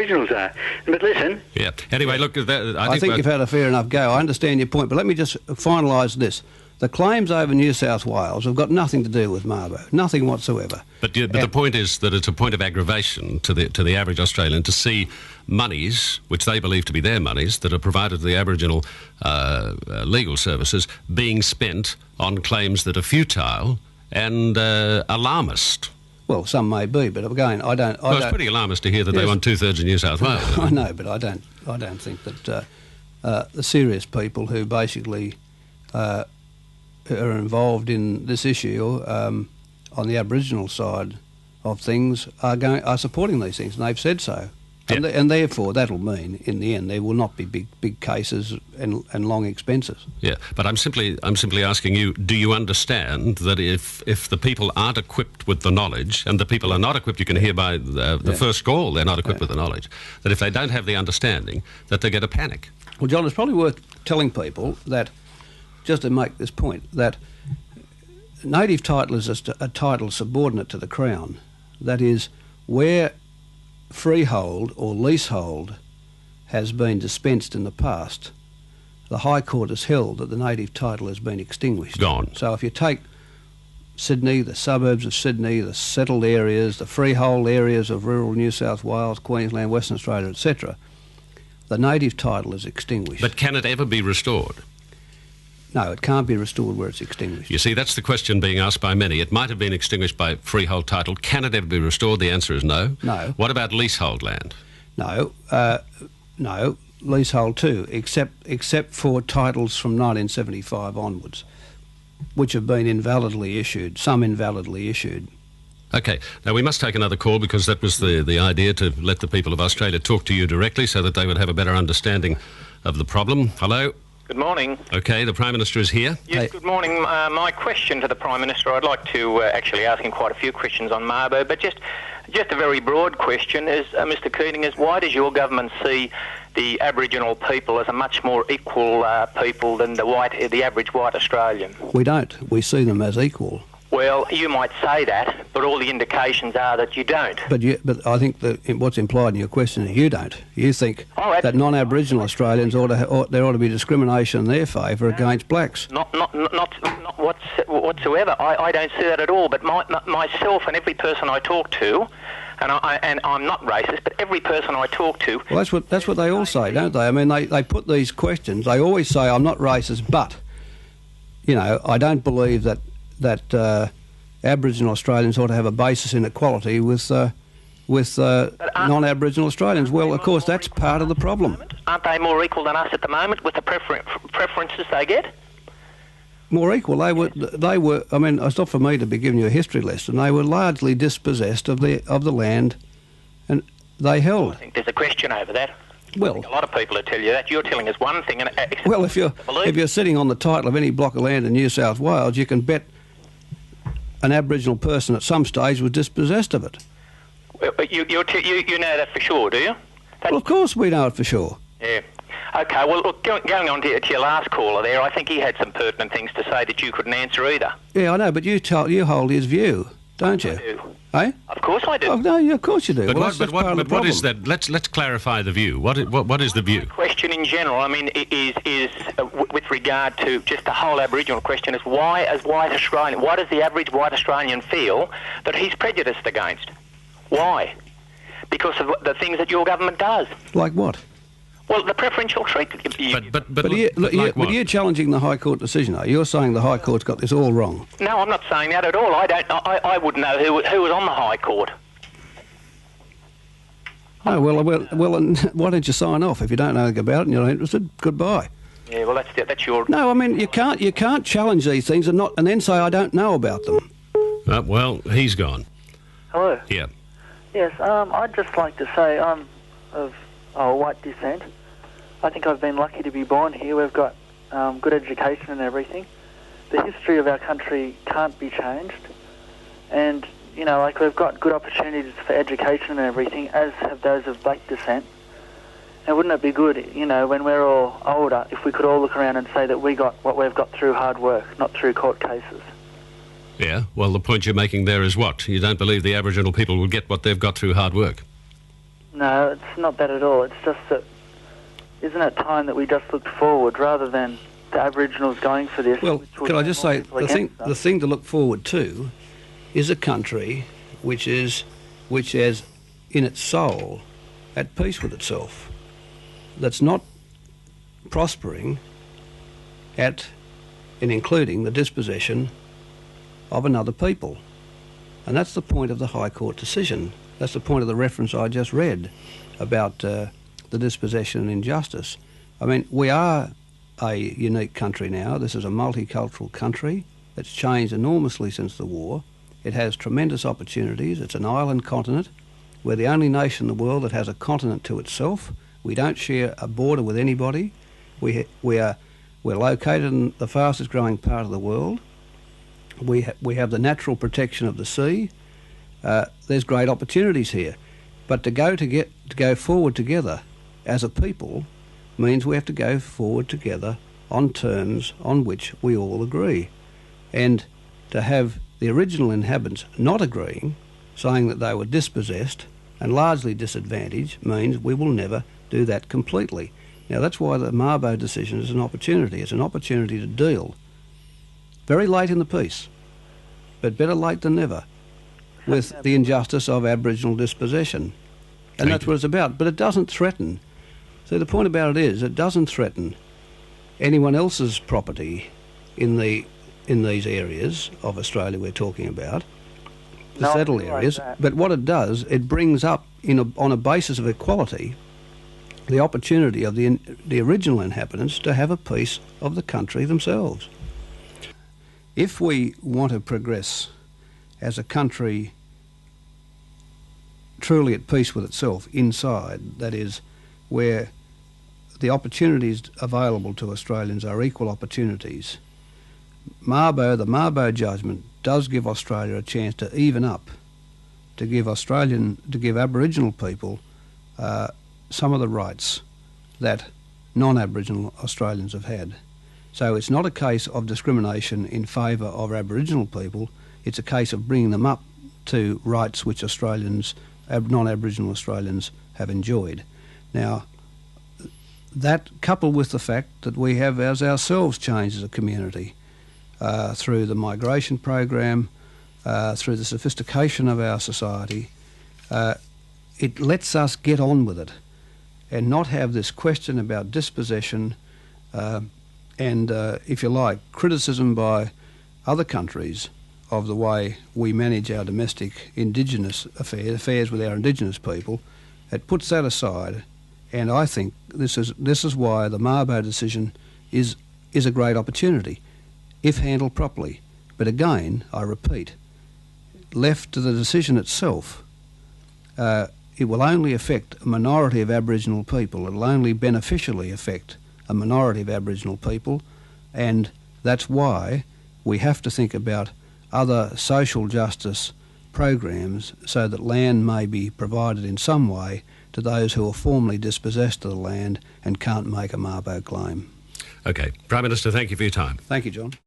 Aboriginals are. But listen... Yeah. Anyway, look... I think you've had a fair enough go. I understand your point, but let me just finalise this. The claims over New South Wales have got nothing to do with Mabo, nothing whatsoever. But the point is that it's a point of aggravation to the average Australian to see monies, which they believe to be their monies, that are provided to the Aboriginal legal services, being spent on claims that are futile and alarmist. Well, some may be, but again, I don't... Well, it's pretty alarmist to hear that they won 2/3 of New South Wales. I know, but I don't think that the serious people who basically are involved in this issue on the Aboriginal side of things are supporting these things, and they've said so. Yep. And therefore, that'll mean, in the end, there will not be big cases and long expenses. Yeah, but I'm simply asking you: do you understand that if the people aren't equipped with the knowledge, and the people are not equipped, you can hear by the first call, they're not equipped with the knowledge, that if they don't have the understanding, that they get a panic? Well, John, it's probably worth telling people that, just to make this point, that native title is a title subordinate to the Crown. That is, where freehold or leasehold has been dispensed in the past, the High Court has held that the native title has been extinguished. Gone. So if you take Sydney, the suburbs of Sydney, the settled areas, the freehold areas of rural New South Wales, Queensland, Western Australia, etc., the native title is extinguished. But can it ever be restored? No, it can't be restored where it's extinguished. You see, that's the question being asked by many. It might have been extinguished by freehold title. Can it ever be restored? The answer is no. No. What about leasehold land? No, no, leasehold too, except for titles from 1975 onwards, which have been invalidly issued, some invalidly issued. OK, now we must take another call, because that was the idea, to let the people of Australia talk to you directly so that they would have a better understanding of the problem. Hello? Good morning. OK, the Prime Minister is here. Yes, good morning. My question to the Prime Minister, I'd like to actually ask him quite a few questions on Mabo, but just a very broad question is, Mr Keating, is why does your government see the Aboriginal people as a much more equal people than the average white Australian? We don't. We see them as equal. Well, you might say that, but all the indications are that you don't. But I think that what's implied in your question is you don't. You think that non-Aboriginal Australians there ought to be discrimination in their favour against blacks. Not whatsoever. I don't see that at all. But myself and every person I talk to, and I'm not racist, but every person I talk to... Well, that's what they all say, don't they? I mean, they put these questions. They always say, I'm not racist, but, you know, I don't believe that Aboriginal Australians ought to have a basis in equality with non-Aboriginal Australians. Well, of course, that's part of the problem. Aren't they more equal than us at the moment with the preferences they get? More equal? They were. I mean, it's not for me to be giving you a history lesson. They were largely dispossessed of the land, and they held. I think there's a question over that. Well, a lot of people will tell you that. You're telling us one thing. Well, if you're sitting on the title of any block of land in New South Wales, you can bet an Aboriginal person at some stage was dispossessed of it. You know that for sure, do you? Well, of course we know it for sure. Yeah. Okay, well, look, going on to your last caller there, I think he had some pertinent things to say that you couldn't answer either. Yeah, I know, but you hold his view, don't you? I do. Eh? Of course I do. Oh, no, of course you do. But, well, what is that? Let's clarify the view. What is the view? The question in general, I mean, is with regard to just the whole Aboriginal question, is why does the average white Australian feel that he's prejudiced against? Why? Because of the things that your government does. Like what? Well, the preferential treatment. But you're challenging the High Court decision, are you? You're saying the High Court's got this all wrong. No, I'm not saying that at all. I wouldn't know who was on the High Court. Oh, well, why don't you sign off if you don't know anything about it and you're not interested? Goodbye. Yeah, well, that's your... No, I mean, you can't challenge these things and then say I don't know about them. Well, he's gone. Hello. Yeah. Yes, I'd just like to say I'm of white descent. I think I've been lucky to be born here. We've got good education and everything. The history of our country can't be changed. And, you know, like, we've got good opportunities for education and everything, as have those of black descent. And wouldn't it be good, you know, when we're all older, if we could all look around and say that we got what we've got through hard work, not through court cases? Yeah, well, the point you're making there is what? You don't believe the Aboriginal people will get what they've got through hard work? No, it's not that at all. It's just that, isn't it time that we just looked forward rather than the Aboriginals going for this? Well, can I just say, the thing to look forward to is a country which is in its soul at peace with itself, that's not prospering at and including the dispossession of another people. And that's the point of the High Court decision. That's the point of the reference I just read about the dispossession and injustice. I mean, we are a unique country now. This is a multicultural country that's changed enormously since the war. It has tremendous opportunities. It's an island continent. We're the only nation in the world that has a continent to itself. We don't share a border with anybody. We're located in the fastest growing part of the world. We have the natural protection of the sea. There's great opportunities here. But to go forward together as a people means we have to go forward together on terms on which we all agree. And to have the original inhabitants not agreeing, saying that they were dispossessed and largely disadvantaged, means we will never do that completely. Now, that's why the Mabo decision is an opportunity. It's an opportunity to deal very late in the piece, but better late than never, with the injustice of Aboriginal dispossession. And that's what it's about. But it doesn't threaten. So the point about it is, it doesn't threaten anyone else's property in these areas of Australia we're talking about, the settled areas. But what it does, it brings up, on a basis of equality, the opportunity of the original inhabitants to have a piece of the country themselves. If we want to progress as a country truly at peace with itself inside, that is, where the opportunities available to Australians are equal opportunities, the Mabo judgment does give Australia a chance to even up, to give Aboriginal people some of the rights that non-Aboriginal Australians have had. So it's not a case of discrimination in favour of Aboriginal people, it's a case of bringing them up to rights which non-Aboriginal Australians have enjoyed. Now, that coupled with the fact that we have ourselves changed as a community through the migration program, through the sophistication of our society, it lets us get on with it and not have this question about dispossession and, if you like, criticism by other countries of the way we manage our domestic Indigenous affairs with our Indigenous people. It puts that aside, and I think this is why the Mabo decision is a great opportunity, if handled properly. But again, I repeat, left to the decision itself, it will only affect a minority of Aboriginal people. It will only beneficially affect a minority of Aboriginal people, and that's why we have to think about other social justice programs so that land may be provided in some way to those who are formally dispossessed of the land and can't make a Mabo claim. Okay. Prime Minister, thank you for your time. Thank you, John.